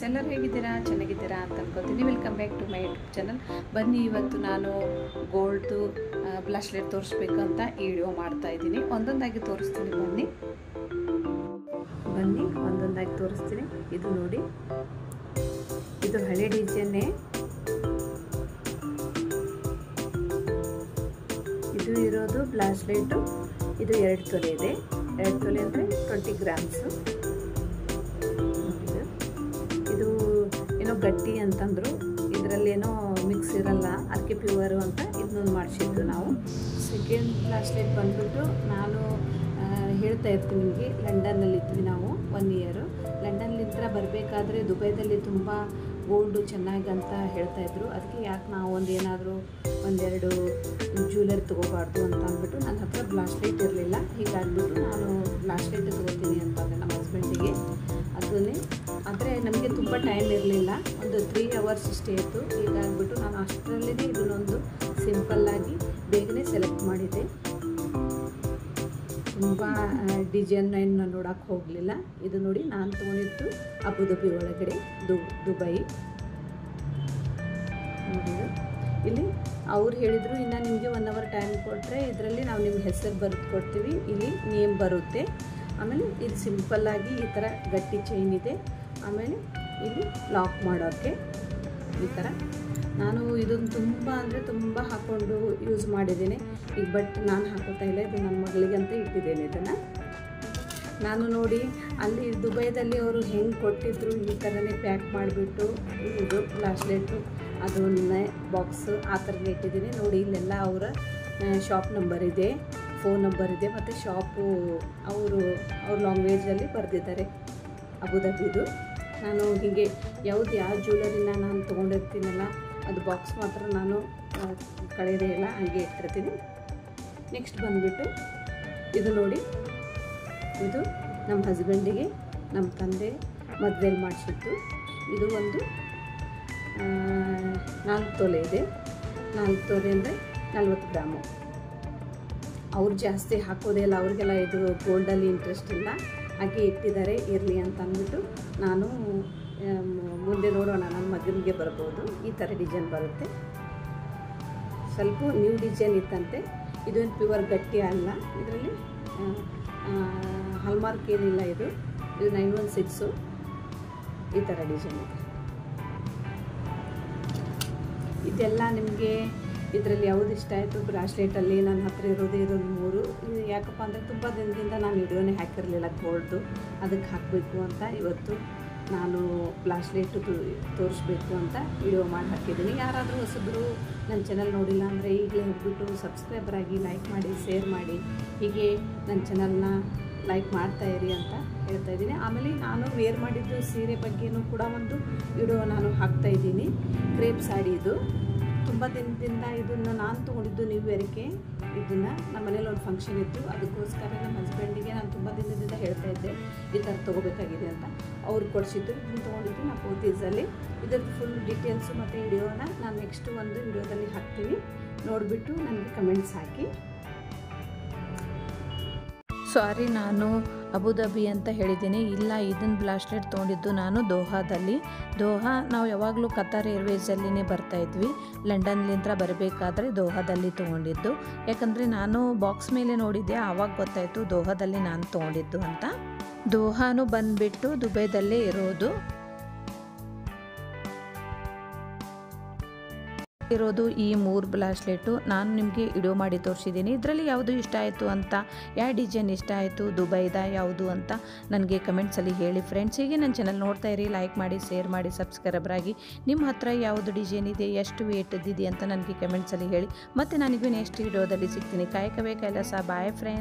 Friends, ಎಲ್ಲರೂ ಹೇಗಿದ್ದೀರಾ? ಚೆನ್ನಾಗಿದ್ದೀರಾ ಅಂತ ಅನ್ಕೋತೀನಿ. Welcome back to my YouTube channel. ಬನ್ನಿ, ಇವತ್ತು ನಾನು ಗೋಲ್ಡ್ದು ಬ್ಲಾಸ್ಲೆಟ್ ತೋರಿಸ್ಬೇಕು ಅಂತ ಈ ವಿಡಿಯೋ ಮಾಡ್ತಾ ಇದ್ದೀನಿ. ಒಂದೊಂದಾಗಿ ತೋರಿಸ್ತೀನಿ. ಬನ್ನಿ ಒಂದೊಂದಾಗಿ ತೋರಿಸ್ತೀನಿ. ಇದು ನೋಡಿ, ಇದು ಹಳೆ ಡಿಸೈನ್ನೇ. ಇದು ಇರೋದು ಬ್ಲಾಸ್ಲೆಟು. ಇದು 2 ತೊಲೆ ಇದೆ. 2 ತೊಲೆ ಅಂದರೆ 20 ಗ್ರಾಮ್ಸು. ಇದು ಏನೋ ಗಟ್ಟಿ ಅಂತಂದರು, ಇದರಲ್ಲೇನೋ ಮಿಕ್ಸ್ ಇರಲ್ಲ, ಅದಕ್ಕೆ ಪ್ಯೂವರು ಅಂತ ಇದನ್ನೊಂದು ಮಾಡಿಸಿದ್ದು ನಾವು. ಸೆಕೆಂಡ್ ಬ್ಲಾಸ್ಲೆಟ್ ಬಂದ್ಬಿಟ್ಟು ನಾನು ಹೇಳ್ತಾ ಇರ್ತೀನಿ ನಿಮಗೆ, ಲಂಡನ್ನಲ್ಲಿದ್ವಿ ನಾವು 1 ಇಯರು. ಲಂಡನ್ಲಿಂದ ಬರಬೇಕಾದ್ರೆ ದುಬೈದಲ್ಲಿ ತುಂಬ ಗೋಲ್ಡು ಚೆನ್ನಾಗಿ ಅಂತ ಹೇಳ್ತಾಯಿದ್ರು. ಅದಕ್ಕೆ ಯಾಕೆ ನಾವು ಒಂದೆರಡು ಜ್ಯುವೆಲರಿ ತೊಗೋಬಾರ್ದು ಅಂತ ಅಂದ್ಬಿಟ್ಟು ನನ್ನ ಹತ್ರ ಬ್ಲಾಸ್ಲೆಟ್ ಇರಲಿಲ್ಲ. ಹೀಗಾಗ್ಬಿಟ್ಟು ನಾನು ಬ್ಲಾಸ್ಲೆಟ್ ತೊಗೋತೀನಿ ಅಂತಂದೆ ನಮ್ಮ ಹಸ್ಬೆಂಡಿಗೆ. ಅದನ್ನೇ ಆದರೆ ನಮಗೆ ತುಂಬ ಟೈಮ್ ಇರಲಿಲ್ಲ, ಒಂದು 3 ಅವರ್ಸ್ ಇಷ್ಟೇ ಇತ್ತು. ಹೀಗಾಗ್ಬಿಟ್ಟು ನಾನು ಅಷ್ಟರಲ್ಲೇ ಇದನ್ನೊಂದು ಸಿಂಪಲ್ಲಾಗಿ ಬೇಗನೆ ಸೆಲೆಕ್ಟ್ ಮಾಡಿದ್ದೆ. ತುಂಬ ಡಿಸೈನ್ ಏನು ನೋಡೋಕ್ಕೆ ಹೋಗಲಿಲ್ಲ. ಇದು ನೋಡಿ, ನಾನು ತೊಗೊಂಡಿದ್ದು ಅಬುದಾಬಿ ಒಳಗಡೆ, ದುಬೈ. ನೋಡಿದ್ರು ಇಲ್ಲಿ ಅವ್ರು ಹೇಳಿದರು, ಇನ್ನು ನಿಮಗೆ 1 ಅವರ್ ಟೈಮ್ ಕೊಟ್ಟರೆ ಇದರಲ್ಲಿ ನಾವು ನಿಮ್ಮ ಹೆಸರು ಬರೆದು ಕೊಡ್ತೀವಿ, ಇಲ್ಲಿ ನೇಮ್ ಬರುತ್ತೆ. ಆಮೇಲೆ ಇದು ಸಿಂಪಲ್ಲಾಗಿ ಈ ಥರ ಗಟ್ಟಿ ಚೈನ್ ಇದೆ. ಆಮೇಲೆ ಇಲ್ಲಿ ಲಾಕ್ ಮಾಡೋಕ್ಕೆ ಈ ಥರ. ನಾನು ಇದನ್ನು ತುಂಬ ಅಂದರೆ ತುಂಬ ಹಾಕ್ಕೊಂಡು ಯೂಸ್ ಮಾಡಿದ್ದೀನಿ ಈಗ. ಬಟ್ ನಾನು ಹಾಕೋತಾ ಇಲ್ಲ, ಇದು ನನ್ನ ಮಗಳಿಗಂತ ಇಟ್ಟಿದ್ದೇನೆ ಇದನ್ನು. ನಾನು ನೋಡಿ ಅಲ್ಲಿ ದುಬೈದಲ್ಲಿ ಅವರು ಹೆಂಗೆ ಕೊಟ್ಟಿದ್ರು, ಈ ಥರನೇ ಪ್ಯಾಕ್ ಮಾಡಿಬಿಟ್ಟು ಇದು ಬ್ಲಾಸ್ಲೆಟು ಅದನ್ನೇ ಬಾಕ್ಸು ಆ ಥರನೇ ಇಟ್ಟಿದ್ದೀನಿ. ನೋಡಿ, ಇಲ್ಲೆಲ್ಲ ಅವರ ಶಾಪ್ ನಂಬರ್ ಇದೆ, ಫೋನ್ ನಂಬರ್ ಇದೆ, ಮತ್ತು ಶಾಪು ಅವ್ರ ಲ್ಯಾಂಗ್ವೇಜಲ್ಲಿ ಬರೆದಿದ್ದಾರೆ, ಅಬುದಾಬಿದು. ನಾನು ಹೀಗೆ ಯಾವ ಜ್ಯುವೆಲರಿನ ನಾನು ತೊಗೊಂಡಿರ್ತೀನಲ್ಲ, ಅದು ಬಾಕ್ಸ್ ಮಾತ್ರ ನಾನು ಕಳೆಯೋದೇ ಇಲ್ಲ, ಹಾಗೆ ಇಟ್ಟಿರ್ತೀನಿ. ನೆಕ್ಸ್ಟ್ ಬಂದುಬಿಟ್ಟು ಇದು ನೋಡಿ, ಇದು ನಮ್ಮ ಹಸ್ಬೆಂಡಿಗೆ ನಮ್ಮ ತಂದೆ ಮದುವೆಯಲ್ಲಿ ಮಾಡಿಸಿದ್ದು. ಇದು ಒಂದು 4 ತೊಲೆ ಇದೆ. 4 ತೊಲೆ ಅಂದರೆ 40 ಗ್ರಾಮು. ಅವ್ರು ಜಾಸ್ತಿ ಹಾಕೋದೇ ಇಲ್ಲ, ಅವ್ರಿಗೆಲ್ಲ ಇದು ಗೋಲ್ಡಲ್ಲಿ ಇಂಟ್ರೆಸ್ಟ್ ಇಲ್ಲ, ಹಾಗೆ ಇಟ್ಟಿದ್ದಾರೆ, ಇರಲಿ ಅಂತ ಅಂದ್ಬಿಟ್ಟು ನಾನು ಮುಂದೆ ನೋಡೋಣ, ನನ್ನ ಮಗನಿಗೆ ಬರ್ಬೋದು. ಈ ಥರ ಡಿಸೈನ್ ಬರುತ್ತೆ. ಸ್ವಲ್ಪ ನ್ಯೂ ಡಿಸೈನ್ ಇತ್ತಂತೆ. ಇದೇನು ಪ್ಯೂರ್ ಗಟ್ಟಿ ಅಲ್ಲ, ಇದರಲ್ಲಿ ಹಾಲ್ಮಾರ್ಕ್ ಏನಿಲ್ಲ. ಇದು 916 ಈ ಥರ ಡಿಸೈನ್ ಇದೆ. ಇದೆಲ್ಲ ನಿಮಗೆ ಇದರಲ್ಲಿ ಯಾವುದು ಇಷ್ಟ ಆಯಿತು? ಬ್ರಾಸ್ಲೆಟಲ್ಲಿ ನನ್ನ ಹತ್ರ ಇರೋದು 3. ಇದು ಯಾಕಪ್ಪ ಅಂದರೆ ತುಂಬ ದಿನದಿಂದ ನಾನು ವಿಡಿಯೋನೇ ಹಾಕಿರಲಿಲ್ಲ ಗೋಲ್ಡು, ಅದಕ್ಕೆ ಹಾಕಬೇಕು ಅಂತ ಇವತ್ತು ನಾನು ಬ್ಲಾಸ್ಲೆಟು ತೋರಿಸ್ಬೇಕು ಅಂತ ವಿಡಿಯೋ ಮಾಡಿ ಹಾಕಿದ್ದೀನಿ. ಯಾರಾದರೂ ಹೊಸಬ್ರು ನನ್ನ ಚಾನಲ್ ನೋಡಿಲ್ಲ ಅಂದರೆ ಈಗಲೇ ಹೋಗ್ಬಿಟ್ಟು ಸಬ್ಸ್ಕ್ರೈಬರ್ ಆಗಿ, ಲೈಕ್ ಮಾಡಿ, ಶೇರ್ ಮಾಡಿ, ಹೀಗೆ ನನ್ನ ಚಾನಲ್ನ ಲೈಕ್ ಮಾಡ್ತಾಯಿರಿ ಅಂತ ಹೇಳ್ತಾಯಿದ್ದೀನಿ. ಆಮೇಲೆ ನಾನು ವೇರ್ ಮಾಡಿದ್ದು ಸೀರೆ ಬಗ್ಗೆಯೂ ಕೂಡ ಒಂದು ವಿಡಿಯೋ ನಾನು ಹಾಕ್ತಾಯಿದ್ದೀನಿ. ಕ್ರೇಪ್ ಸಾಡಿ ಇದು. ತುಂಬ ದಿನದಿಂದ ಇದನ್ನು ನಾನು ತೊಗೊಂಡಿದ್ದು ನ್ಯೂ ಇಯರ್ಗೆ. ಇದನ್ನು ನಮ್ಮ ಮನೇಲಿ ಒಂದು ಫಂಕ್ಷನ್ ಇತ್ತು, ಅದಕ್ಕೋಸ್ಕರ ನಮ್ಮ ಹಸ್ಬೆಂಡಿಗೆ ನಾನು ತುಂಬ ದಿನದಿಂದ ಹೇಳ್ತಾಯಿದ್ದೆ ಈ ಥರ ತೊಗೋಬೇಕಾಗಿದೆ ಅಂತ. ಅವ್ರು ಕೊಡಿಸಿದ್ದು ಇದನ್ನು ತೊಗೊಂಡಿದ್ದು ನಾನು ಪೋತೀಸಲ್ಲಿ. ಇದರದ್ದು ಫುಲ್ ಡೀಟೇಲ್ಸು ಮತ್ತು ವಿಡಿಯೋನ ನಾನು ನೆಕ್ಸ್ಟ್ ಒಂದು ವಿಡಿಯೋದಲ್ಲಿ ಹಾಕ್ತೀನಿ, ನೋಡಿಬಿಟ್ಟು ನನಗೆ ಕಮೆಂಟ್ಸ್ ಹಾಕಿ. ಸಾರಿ, ನಾನು ಅಬುದಾಬಿ ಅಂತ ಹೇಳಿದ್ದೀನಿ. ಇಲ್ಲ, ಇದನ್ನು ಬ್ಲಾಸ್ಲೆಟ್ ತೊಗೊಂಡಿದ್ದು ನಾನು ದೋಹಾದಲ್ಲಿ. ನಾವು ಯಾವಾಗಲೂ ಕತಾರ್ ಏರ್ವೇಸಲ್ಲಿನೇ ಬರ್ತಾಯಿದ್ವಿ. ಲಂಡನ್ಲಿಂದ ಬರಬೇಕಾದ್ರೆ ದೋಹಾದಲ್ಲಿ ತೊಗೊಂಡಿದ್ದು. ಯಾಕಂದರೆ ನಾನು ಬಾಕ್ಸ್ ಮೇಲೆ ನೋಡಿದ್ದೆ, ಆವಾಗ ಗೊತ್ತಾಯಿತು ದೋಹಾದಲ್ಲಿ ನಾನು ತೊಗೊಂಡಿದ್ದು ಅಂತ. ದೋಹಾನು ಬಂದುಬಿಟ್ಟು ದುಬೈದಲ್ಲೇ ಇರೋದು. ಈ 3 ಬ್ಲಾಸ್ಲೆಟು ನಾನು ನಿಮಗೆ ವಿಡಿಯೋ ಮಾಡಿ ತೋರಿಸಿದ್ದೀನಿ. ಇದರಲ್ಲಿ ಯಾವುದು ಇಷ್ಟ ಆಯಿತು ಅಂತ, ಯಾವ ಡಿಸೈನ್ ಇಷ್ಟ ಆಯಿತು, ದುಬೈದ ಯಾವುದು ಅಂತ ನನಗೆ ಕಮೆಂಟ್ಸಲ್ಲಿ ಹೇಳಿ ಫ್ರೆಂಡ್ಸ್. ಹೀಗೆ ನನ್ನ ಚಾನಲ್ ನೋಡ್ತಾ ಇರಿ, ಲೈಕ್ ಮಾಡಿ, ಶೇರ್ ಮಾಡಿ, ಸಬ್ಸ್ಕ್ರೈಬರ್ ಆಗಿ. ನಿಮ್ಮ ಹತ್ರ ಯಾವುದು ಡಿಸೈನ್ ಇದೆ, ಎಷ್ಟು ವೇಟ್ದಿದೆ ಅಂತ ನನಗೆ ಕಮೆಂಟ್ಸಲ್ಲಿ ಹೇಳಿ. ಮತ್ತು ನನಗೂ ನೆಕ್ಸ್ಟ್ ವಿಡಿಯೋದಲ್ಲಿ ಸಿಗ್ತೀನಿ. ಕಾಯಕವೇ ಕೈಲಾಸ. Bye friends.